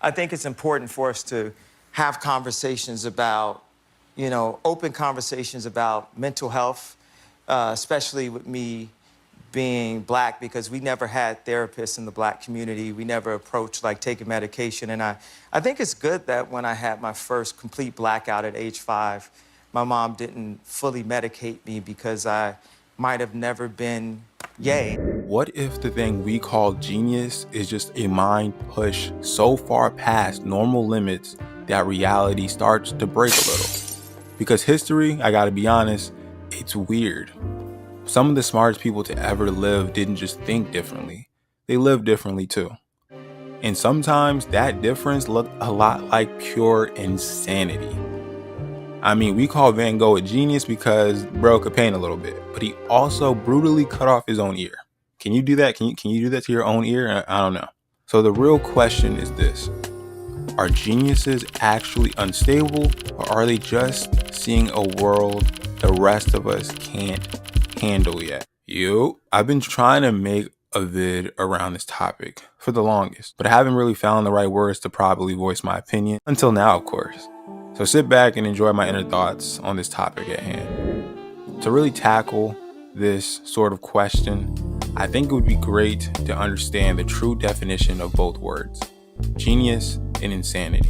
I think it's important for us to have conversations about, open conversations about mental health, especially with me being Black, because we never had therapists in the Black community. We never approached like taking medication. And I think it's good that when I had my first complete blackout at age 5, my mom didn't fully medicate me because I might have never been Ye. What if the thing we call genius is just a mind push so far past normal limits that reality starts to break a little? Because history, I gotta be honest, it's weird. Some of the smartest people to ever live didn't just think differently, they lived differently too. And sometimes that difference looked a lot like pure insanity. I mean, we call Van Gogh a genius because bro could paint a little bit, but he also brutally cut off his own ear. Can you do that? Can you do that to your own ear? I don't know. So the real question is this: are geniuses actually unstable, or are they just seeing a world the rest of us can't handle yet? I've been trying to make a vid around this topic for the longest, but I haven't really found the right words to properly voice my opinion until now, of course. So sit back and enjoy my inner thoughts on this topic at hand. To really tackle this sort of question, I think it would be great to understand the true definition of both words, genius and insanity.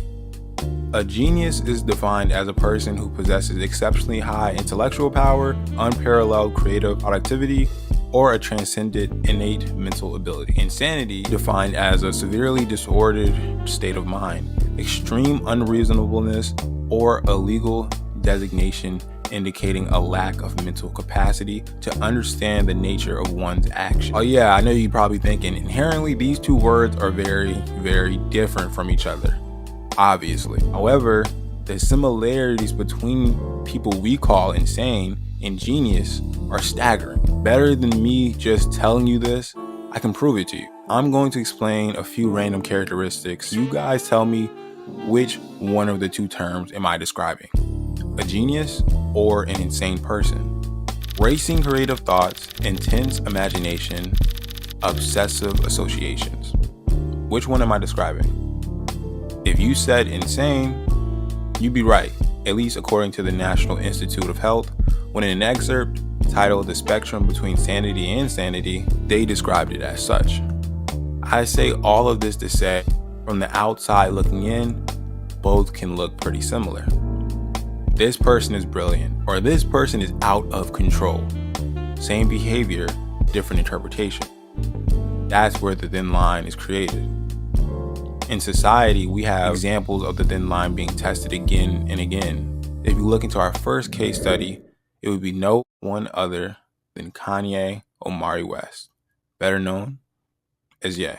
A genius is defined as a person who possesses exceptionally high intellectual power, unparalleled creative productivity, or a transcendent innate mental ability. Insanity defined as a severely disordered state of mind, extreme unreasonableness, or a legal designation indicating a lack of mental capacity to understand the nature of one's action. Oh yeah, I know you're probably thinking, inherently these two words are very, very different from each other. Obviously. However, the similarities between people we call insane and genius are staggering. Better than me just telling you this, I can prove it to you. I'm going to explain a few random characteristics. You guys tell me which one of the two terms am I describing? A genius or an insane person? Racing creative thoughts, intense imagination, obsessive associations. Which one am I describing? If you said insane, you'd be right, at least according to the National Institute of Health, when in an excerpt titled "The Spectrum Between Sanity and Insanity," they described it as such. I say all of this to say, from the outside looking in, both can look pretty similar. This person is brilliant, or this person is out of control. Same behavior, different interpretation. That's where the thin line is created. In society, we have examples of the thin line being tested again and again. If you look into our first case study, it would be no one other than Kanye Omari West, better known as Ye.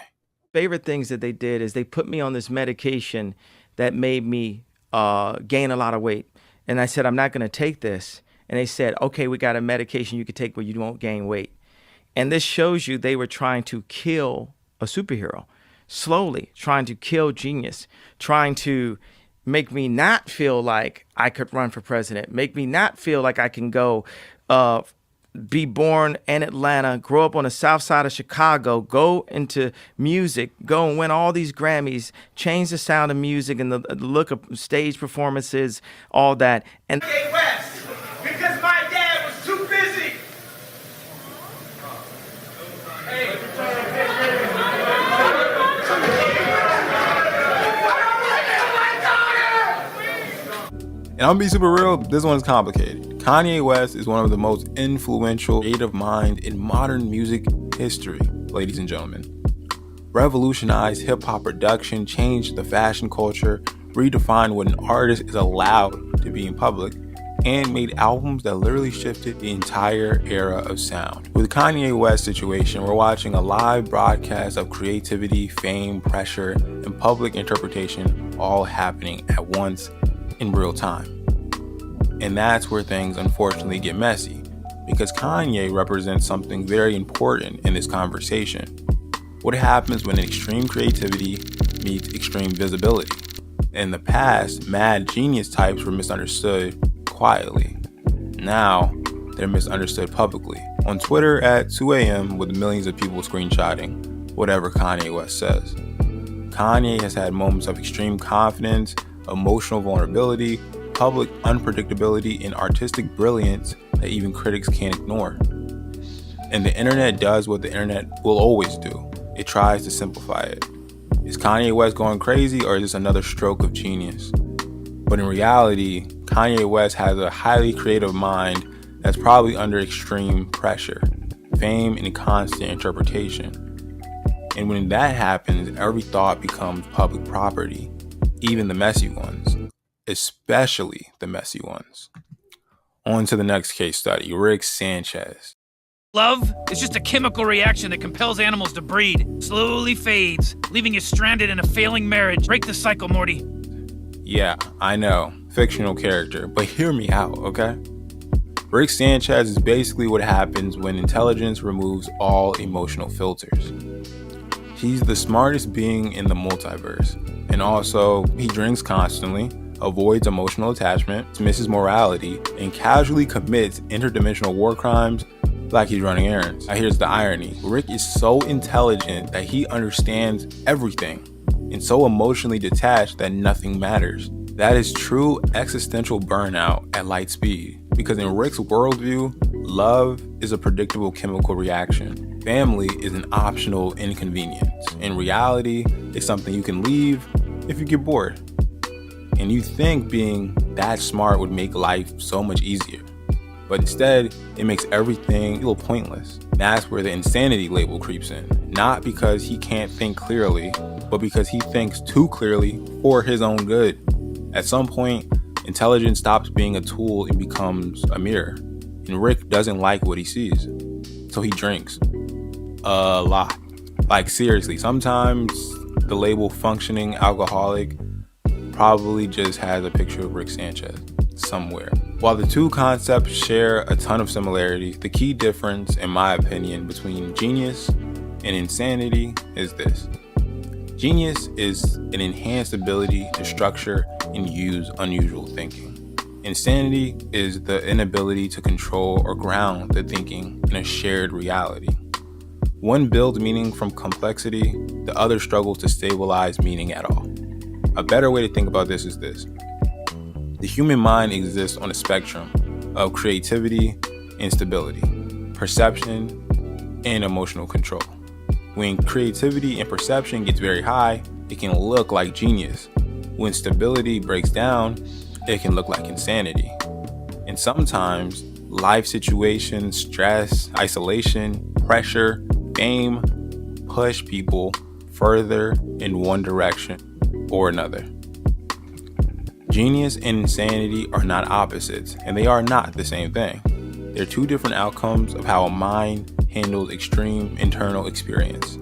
Favorite things that they did is they put me on this medication that made me gain a lot of weight. And I said, I'm not going to take this. And they said, okay, we got a medication you can take where you won't gain weight. And this shows you they were trying to kill a superhero, slowly trying to kill genius, trying to make me not feel like I could run for president, make me not feel like I can go be born in Atlanta, grow up on the south side of Chicago, go into music, go and win all these Grammys, change the sound of music and the look of stage performances, all that. And West, because my dad was too busy. And I'm gonna be super real, this one's complicated. Kanye West is one of the most influential creative minds in modern music history, ladies and gentlemen. Revolutionized hip-hop production, changed the fashion culture, redefined what an artist is allowed to be in public, and made albums that literally shifted the entire era of sound. With the Kanye West situation, we're watching a live broadcast of creativity, fame, pressure, and public interpretation all happening at once in real time. And that's where things unfortunately get messy, because Kanye represents something very important in this conversation. What happens when extreme creativity meets extreme visibility? In the past, mad genius types were misunderstood quietly. Now, they're misunderstood publicly. On Twitter at 2 a.m. with millions of people screenshotting whatever Kanye West says. Kanye has had moments of extreme confidence, emotional vulnerability, public unpredictability, and artistic brilliance that even critics can't ignore. And the internet does what the internet will always do. It tries to simplify it. Is Kanye West going crazy, or is this another stroke of genius? But in reality, Kanye West has a highly creative mind that's probably under extreme pressure, fame, and constant interpretation. And when that happens, every thought becomes public property, even the messy ones, especially the messy ones. On to the next case study, Rick Sanchez. Love is just a chemical reaction that compels animals to breed, slowly fades, leaving you stranded in a failing marriage. Break the cycle, Morty. Yeah, I know, fictional character, but hear me out, okay? Rick Sanchez is basically what happens when intelligence removes all emotional filters. He's the smartest being in the multiverse, and also he drinks constantly, avoids emotional attachment, misses morality, and casually commits interdimensional war crimes like he's running errands. Now here's the irony. Rick is so intelligent that he understands everything and so emotionally detached that nothing matters. That is true existential burnout at light speed. Because in Rick's worldview, love is a predictable chemical reaction. Family is an optional inconvenience. In reality, it's something you can leave if you get bored. And you think being that smart would make life so much easier. But instead, it makes everything feel pointless. That's where the insanity label creeps in. Not because he can't think clearly, but because he thinks too clearly for his own good. At some point, intelligence stops being a tool and becomes a mirror. And Rick doesn't like what he sees. So he drinks. A lot. Like seriously, sometimes the label functioning alcoholic probably just has a picture of Rick Sanchez somewhere. While the two concepts share a ton of similarities, the key difference, in my opinion, between genius and insanity is this. Genius is an enhanced ability to structure and use unusual thinking. Insanity is the inability to control or ground the thinking in a shared reality. One builds meaning from complexity, the other struggles to stabilize meaning at all. A better way to think about this is this. The human mind exists on a spectrum of creativity and stability, perception and emotional control. When creativity and perception gets very high, it can look like genius. When stability breaks down, it can look like insanity. And sometimes life situations, stress, isolation, pressure, fame push people further in one direction or another. Genius and insanity are not opposites, and they are not the same thing. They're two different outcomes of how a mind handles extreme internal experience.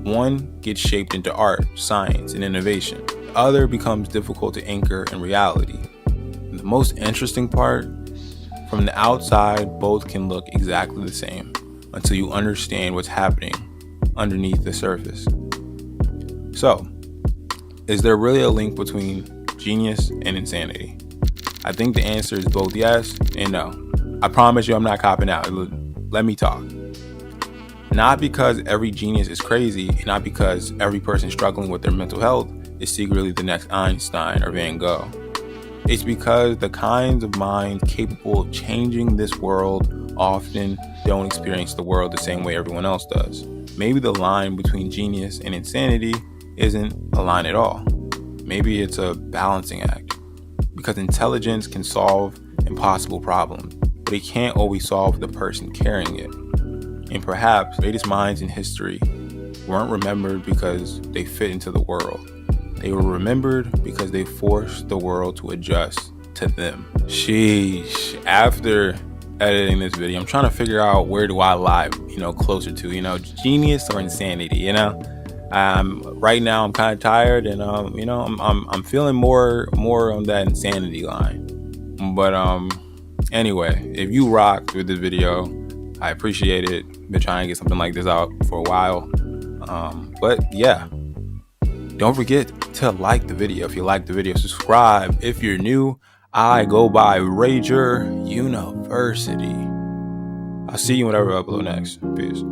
One gets shaped into art, science, and innovation. The other becomes difficult to anchor in reality. And the most interesting part, from the outside, both can look exactly the same until you understand what's happening underneath the surface. So, is there really a link between genius and insanity? I think the answer is both yes and no. I promise you I'm not copping out. Let me talk. Not because every genius is crazy, and not because every person struggling with their mental health is secretly the next Einstein or Van Gogh. It's because the kinds of minds capable of changing this world often don't experience the world the same way everyone else does. Maybe the line between genius and insanity isn't a line at all. Maybe it's a balancing act. Because intelligence can solve impossible problems, but it can't always solve the person carrying it. And perhaps the greatest minds in history weren't remembered because they fit into the world. They were remembered because they forced the world to adjust to them. Sheesh. After editing this video, I'm trying to figure out where do I lie, closer to, genius or insanity, Right now I'm kind of tired, and I'm feeling more on that insanity line. But anyway, if you rocked with this video, I appreciate it. Been trying to get something like this out for a while. But yeah, don't forget to like the video if you like the video. Subscribe if you're new. I go by Rager University. I'll see you whenever I upload next. Peace.